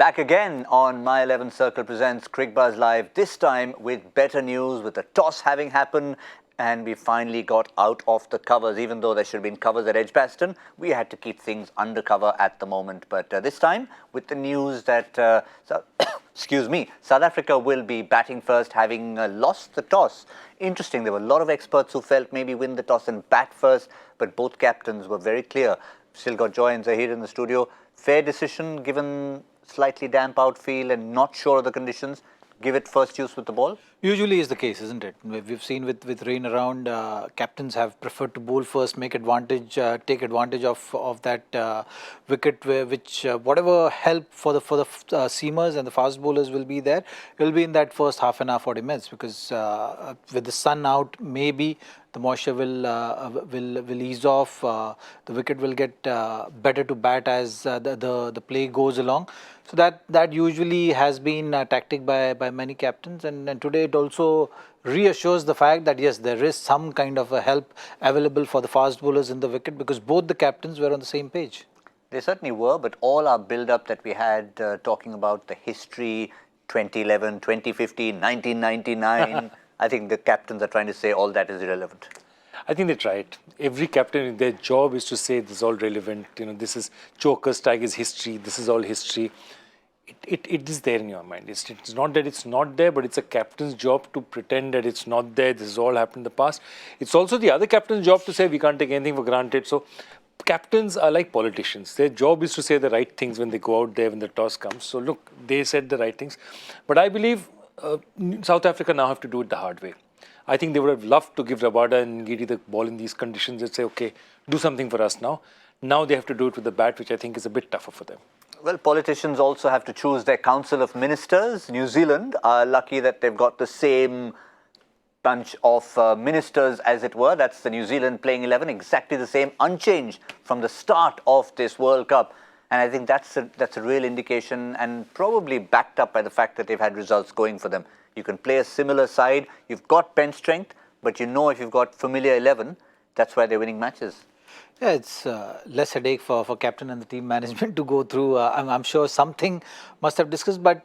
Back again on My 11 Circle presents Cricbuzz Live, this time with better news, with the toss having happened, and we finally got out of the covers. Even though there should have been covers at Edgbaston, we had to keep things undercover at the moment. But this time, with the news that, South Africa will be batting first, having lost the toss. Interesting, there were a lot of experts who felt maybe win the toss and bat first, but both captains were very clear. Still got Joy and Zaheer in the studio. Fair decision given slightly damp outfield and not sure of the conditions, give it first use with the ball? Usually is the case, isn't it? We've seen with rain around, captains have preferred to bowl first, take advantage of that wicket, which whatever help for the seamers and the fast bowlers will be there. It will be in that first half an hour, 40 minutes, because with the sun out, maybe the moisture will ease off. The wicket will get better to bat as the play goes along. So that usually has been a tactic by many captains, and today it also reassures the fact that yes, there is some kind of a help available for the fast bowlers in the wicket, because both the captains were on the same page. They certainly were, but all our build-up that we had talking about the history, 2011, 2015, 1999, I think the captains are trying to say all that is irrelevant. I think they tried. Every captain, their job is to say this is all relevant. You know, this is Chokers, Tigers history. This is all history. It is there in your mind. It's not that it's not there, but it's a captain's job to pretend that it's not there. This has all happened in the past. It's also the other captain's job to say we can't take anything for granted. So captains are like politicians. Their job is to say the right things when they go out there when the toss comes. So look, they said the right things. But I believe South Africa now have to do it the hard way. I think they would have loved to give Rabada and Ngidi the ball in these conditions and say, okay, do something for us now. Now they have to do it with the bat, which I think is a bit tougher for them. Well, politicians also have to choose their council of ministers. New Zealand are lucky that they've got the same bunch of ministers, as it were. That's the New Zealand playing 11, exactly the same, unchanged from the start of this World Cup. And I think that's a real indication, and probably backed up by the fact that they've had results going for them. You can play a similar side. You've got bench strength, but you know if you've got familiar 11, that's why they're winning matches. Yeah, it's less headache for captain and the team management to go through. I'm sure something must have discussed, but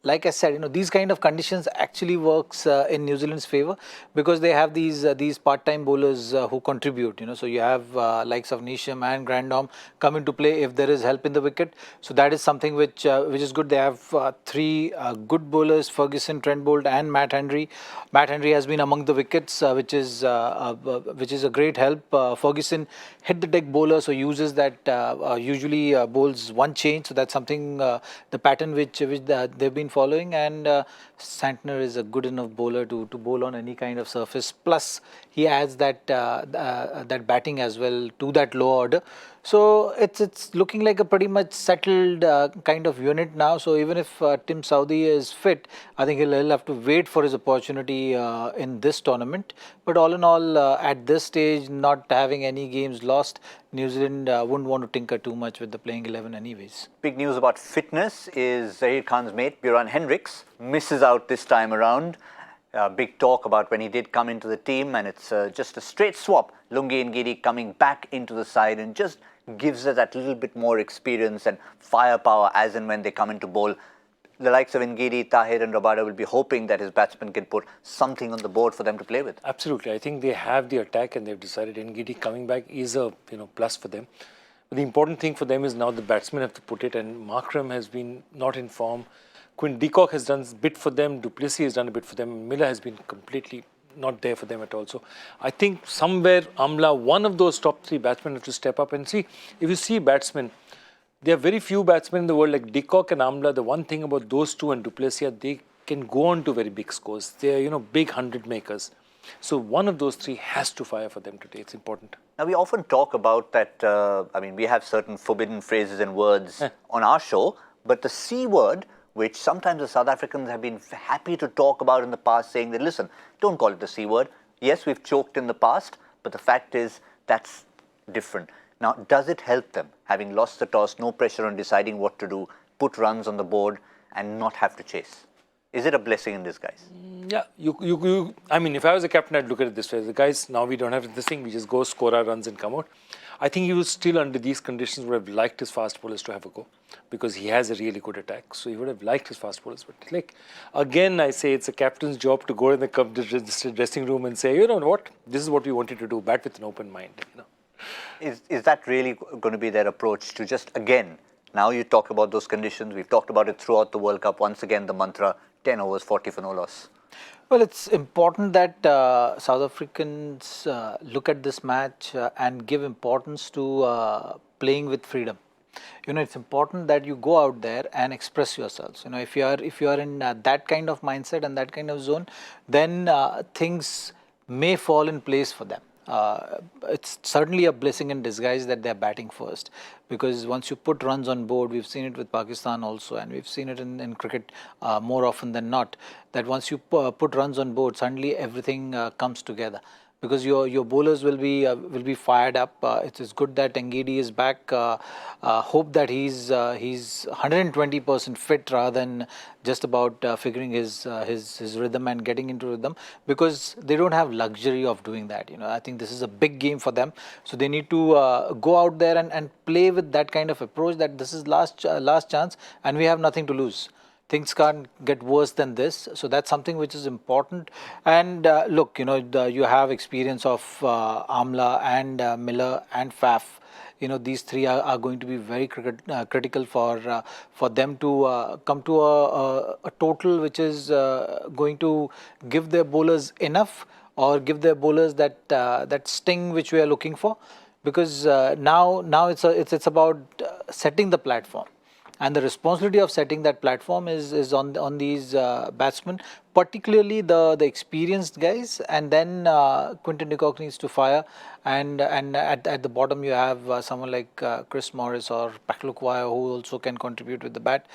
like I said, these kind of conditions actually works in New Zealand's favor, because they have these part-time bowlers who contribute. So you have likes of Nisham and Grandom come into play if there is help in the wicket. So that is something which is good. They have three good bowlers: Ferguson, Trent Boult, and Matt Henry. Matt Henry has been among the wickets, which is a great help. Ferguson hit the deck bowler, so uses that usually bowls one change. So that's something the pattern which they've been following, and Santner is a good enough bowler to bowl on any kind of surface. Plus, he adds that batting as well to that low order. So it's looking like a pretty much settled kind of unit now. So even if Tim Southee is fit, I think he'll have to wait for his opportunity in this tournament. But all in all, at this stage, not having any games lost, New Zealand wouldn't want to tinker too much with the playing 11 anyways. Big news about fitness is Zaheer Khan's mate, Buran Hendricks, misses out this time around. Big talk about when he did come into the team, and it's just a straight swap. Lungi Ngidi coming back into the side and just gives us that little bit more experience and firepower as and when they come into bowl. The likes of Ngidi, Tahir and Rabada will be hoping that his batsmen can put something on the board for them to play with. Absolutely. I think they have the attack, and they've decided Ngidi coming back is a plus for them. But the important thing for them is now the batsmen have to put it, and Markram has been not in form. Quinn Deacock has done a bit for them. Du Plessis has done a bit for them. Miller has been completely not there for them at all. So I think somewhere Amla, one of those top three batsmen, have to step up and see. If you see batsmen, there are very few batsmen in the world like Deacock and Amla. The one thing about those two and Du Plessis, they can go on to very big scores. They are, big 100 makers. So one of those three has to fire for them today. It's important. Now, we often talk about that, we have certain forbidden phrases and words on our show, but the C word, which sometimes the South Africans have been happy to talk about in the past, saying that, listen, don't call it the C word. Yes, we've choked in the past, but the fact is that's different. Now, does it help them, having lost the toss, no pressure on deciding what to do, put runs on the board and not have to chase? Is it a blessing in disguise? Yeah, if I was a captain, I'd look at it this way. The guys, now we don't have this thing, we just go score our runs and come out. I think he was still under these conditions would have liked his fast bowlers to have a go because he has a really good attack. So he would have liked his fast bowlers. But like, again, I say it's a captain's job to go in the dressing room and say, you know what, this is what we wanted to do, bat with an open mind. You know. Is that really going to be their approach to just, again, now you talk about those conditions, we've talked about it throughout the World Cup, once again the mantra, 10 overs, 40 for no loss. Well, it's important that South Africans look at this match and give importance to playing with freedom. You know, it's important that you go out there and express yourselves. You know, if you are in that kind of mindset and that kind of zone, then things may fall in place for them. It's certainly a blessing in disguise that they're batting first, because once you put runs on board, we've seen it with Pakistan also, and we've seen it in cricket more often than not, that once you put runs on board, suddenly everything comes together. Because your bowlers will be fired up. It is good that Ngidi is back. Hope that he's 120% fit rather than just about figuring his rhythm and getting into rhythm, because they don't have luxury of doing that. You know, I think this is a big game for them, so they need to go out there and play with that kind of approach, that this is last chance and we have nothing to lose. Things can't get worse than this. So that's something which is important. And look, you know, you have experience of Amla and Miller and Faf. You know, these three are going to be very critical for them to come to a total which is going to give their bowlers enough, or give their bowlers that sting which we are looking for. Because now it's about setting the platform. And the responsibility of setting that platform is on these batsmen, particularly the experienced guys. And then Quinton de Kock needs to fire. And at the bottom you have someone like Chris Morris or Paklukwaya, who also can contribute with the bat.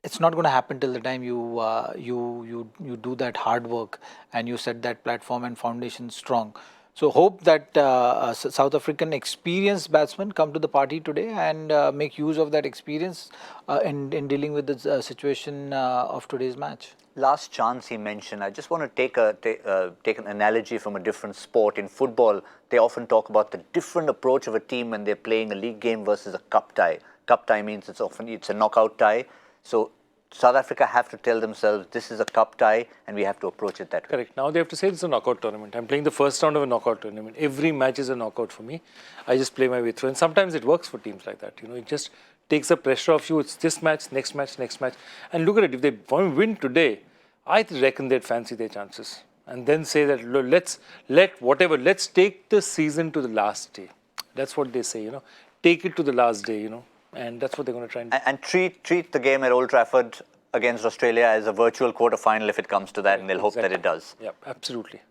It's not going to happen till the time you do that hard work and you set that platform and foundation strong. So hope that South African experienced batsmen come to the party today and make use of that experience in dealing with the situation of today's match. Last chance he mentioned, I just want to take an analogy from a different sport. In football, they often talk about the different approach of a team when they're playing a league game versus a cup tie. Cup tie means it's a knockout tie. So South Africa have to tell themselves this is a cup tie and we have to approach it that way. Correct. Now they have to say it's a knockout tournament. I'm playing the first round of a knockout tournament. Every match is a knockout for me. I just play my way through. And sometimes it works for teams like that. You know, it just takes the pressure off you. It's this match, next match, next match. And look at it. If they win today, I reckon they'd fancy their chances. And then say that let's take the season to the last day. That's what they say, you know. Take it to the last day, you know. And that's what they're going to try and do. And treat the game at Old Trafford against Australia as a virtual quarter-final if it comes to that, and they'll hope that it does. Yeah, absolutely.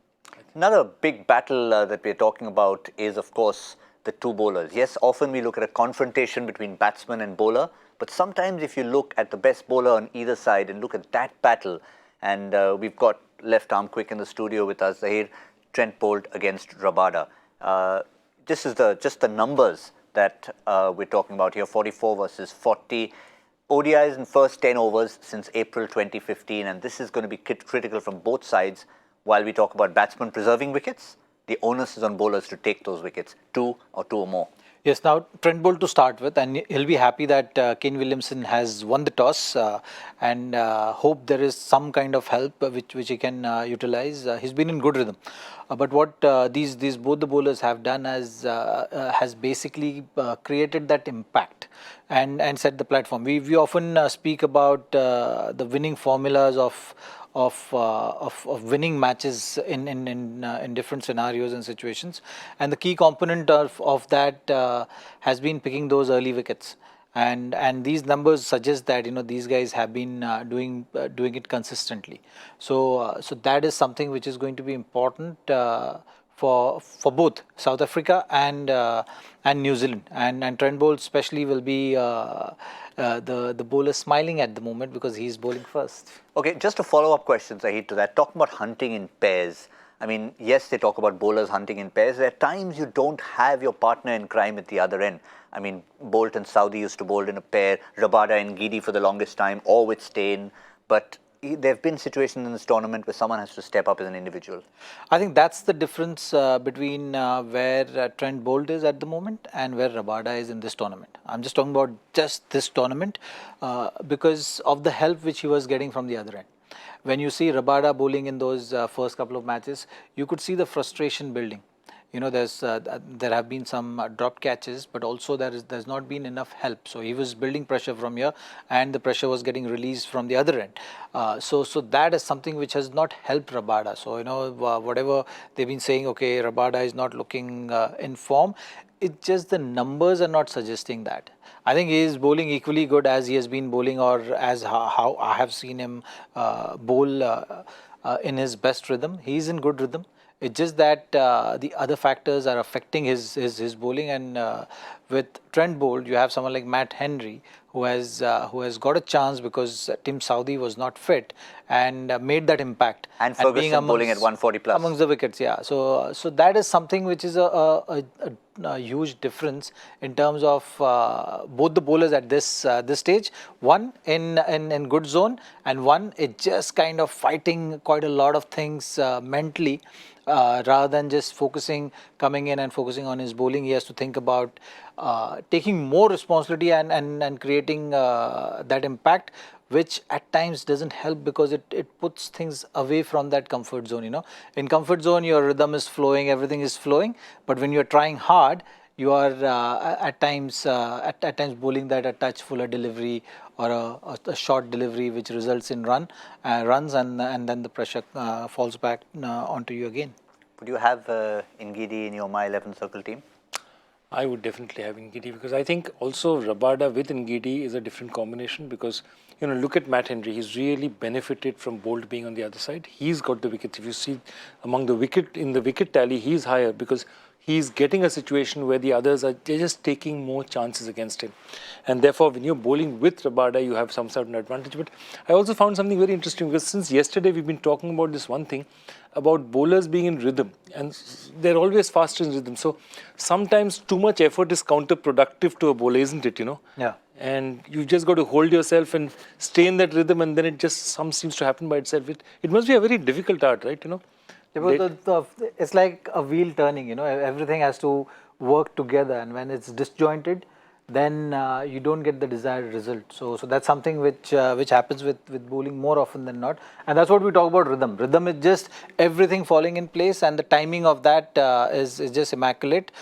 Another big battle that we're talking about is, of course, the two bowlers. Yes, often we look at a confrontation between batsman and bowler, but sometimes if you look at the best bowler on either side and look at that battle, and we've got left arm quick in the studio with us, Zaheer, Trent Boult against Rabada. This is just the numbers that we're talking about here, 44 versus 40. ODIs in first 10 overs since April 2015, and this is going to be critical from both sides. While we talk about batsmen preserving wickets, the onus is on bowlers to take those wickets, two or more. Yes, now Trent Boult to start with, and he'll be happy that Kane Williamson has won the toss, and hope there is some kind of help which he can utilize. He's been in good rhythm, but what these both the bowlers have done has basically created that impact and set the platform. We often speak about the winning formulas of winning matches in different scenarios and situations, and the key component of that has been picking those early wickets, and these numbers suggest that, you know, these guys have been doing it consistently. So that is something which is going to be important for both South Africa and New Zealand, and Trent Boult especially will be the bowler smiling at the moment because he's bowling first. Okay, just a follow-up question, Zaheer, to that. Talking about hunting in pairs. I mean, yes, they talk about bowlers hunting in pairs. There are times you don't have your partner in crime at the other end. I mean, Boult and Saudi used to bowl in a pair, Rabada and Ngidi for the longest time, or with Steyn. But there have been situations in this tournament where someone has to step up as an individual. I think that's the difference between where Trent Bolt is at the moment and where Rabada is in this tournament. I'm just talking about just this tournament because of the help which he was getting from the other end. When you see Rabada bowling in those first couple of matches, you could see the frustration building. You know, there have been some drop catches, but also there's not been enough help. So he was building pressure from here, and the pressure was getting released from the other end. So that is something which has not helped Rabada. So whatever they've been saying, okay, Rabada is not looking in form. It's just the numbers are not suggesting that. I think he is bowling equally good as he has been bowling, or as how I have seen him bowl in his best rhythm. He is in good rhythm. It's just that the other factors are affecting his bowling, and with Trent Bolt, you have someone like Matt Henry who has got a chance because Tim Southee was not fit and made that impact. And Ferguson bowling at 140 plus amongst the wickets. Yeah, so that is something which is a huge difference in terms of both the bowlers at this stage. One in good zone, and one is just kind of fighting quite a lot of things mentally. Rather than just coming in and focusing on his bowling, he has to think about taking more responsibility and creating that impact, which at times doesn't help because it puts things away from that comfort zone. You know, in comfort zone, your rhythm is flowing, everything is flowing, but when you're trying hard, you are at times bowling that a touch fuller delivery or a short delivery, which results in runs, and then the pressure falls back onto you again. Would you have Ngidi in your My 11 Circle team? I would definitely have Ngidi, because I think also Rabada with Ngidi is a different combination, because look at Matt Henry. He's really benefited from Bolt being on the other side. He's got the wickets. If you see in the wicket tally, he's higher because he's getting a situation where the others are just taking more chances against him. And therefore, when you're bowling with Rabada, you have some certain advantage. But I also found something very interesting, because since yesterday we've been talking about this one thing, about bowlers being in rhythm, and they're always faster in rhythm. So sometimes too much effort is counterproductive to a bowler, isn't it? Yeah. And you just got to hold yourself and stay in that rhythm, and then it just seems to happen by itself. It must be a very difficult art, right? It's like a wheel turning. Everything has to work together, and when it's disjointed, then you don't get the desired result. So that's something which happens with bowling more often than not, and that's what we talk about rhythm. Rhythm is just everything falling in place, and the timing of that is just immaculate.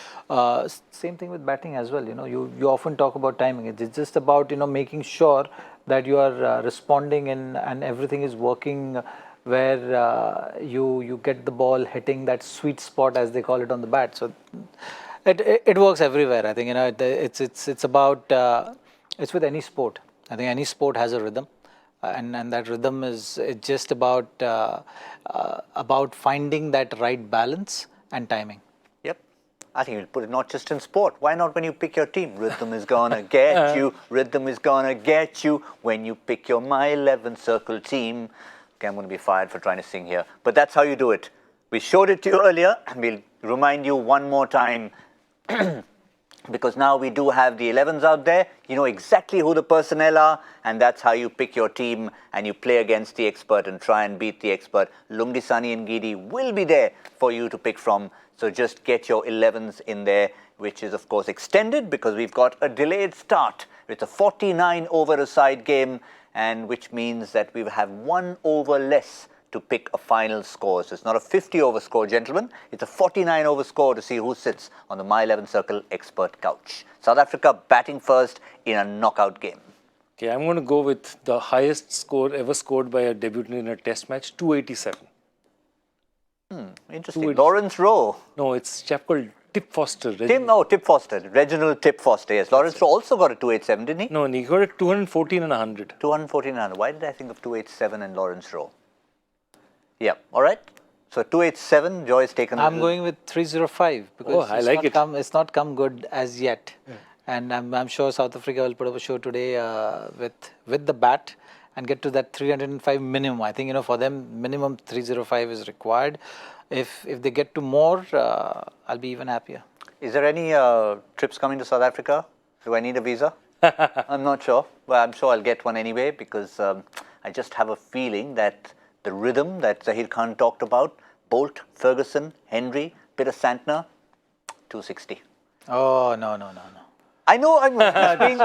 Same thing with batting as well. You often talk about timing. It's just about making sure that you are responding and everything is working, where you get the ball hitting that sweet spot, as they call it, on the bat. So it works everywhere. I think it's about it's with any sport. I think any sport has a rhythm, and that rhythm is just about finding that right balance and timing. Yep. I think you'll put it not just in sport. Why not when you pick your team? Rhythm is gonna get you. Rhythm is gonna get you when you pick your My 11 Circle team. Okay, I'm going to be fired for trying to sing here. But that's how you do it. We showed it to you earlier, and we'll remind you one more time. Because now we do have the 11s out there. You know exactly who the personnel are, and that's how you pick your team and you play against the expert and try and beat the expert. Lumdisani and Ngidi will be there for you to pick from. So just get your 11s in there, which is of course extended because we've got a delayed start. It's a 49 over a side game, and which means that we have 1 over less to pick a final score. So it's not a 50 over score, gentlemen. It's a 49 over score to see who sits on the My 11 Circle expert couch. South Africa batting first in a knockout game. Okay, I'm going to go with the highest score ever scored by a debutant in a test match, 287. Interesting. Lawrence Rowe. No, it's a chap called Tip Foster. Tip Foster. Reginald Tip Foster, yes. Lawrence Rowe also got a 287, didn't he? No, he got a 214 and 100. 214 and 100. Why did I think of 287 and Lawrence Rowe? Yeah, all right. So 287, Joy's taken. I'm going with 305 because I like it. It's not come good as yet, and I'm sure South Africa will put up a show today with the bat and get to that 305 minimum. I think for them minimum 305 is required. If they get to more, I'll be even happier. Is there any trips coming to South Africa? Do I need a visa? I'm not sure. Well, I'm sure I'll get one anyway because I just have a feeling that the rhythm that Zaheer Khan talked about, Bolt, Ferguson, Henry, Peter Santner, 260. Oh, no, no, no, no. I know I'm just being,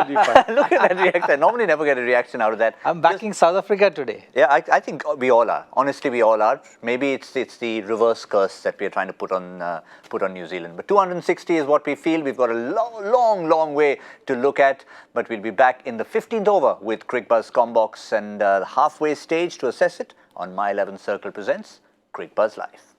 look at that reaction. I normally never get a reaction out of that. I'm backing South Africa today. Yeah, I think we all are. Honestly, we all are. Maybe it's the reverse curse that we're trying to put on New Zealand. But 260 is what we feel. We've got a long way to look at. But we'll be back in the 15th over with Cricbuzz Combox and the halfway stage to assess it on My 11 Circle presents Cricbuzz Live.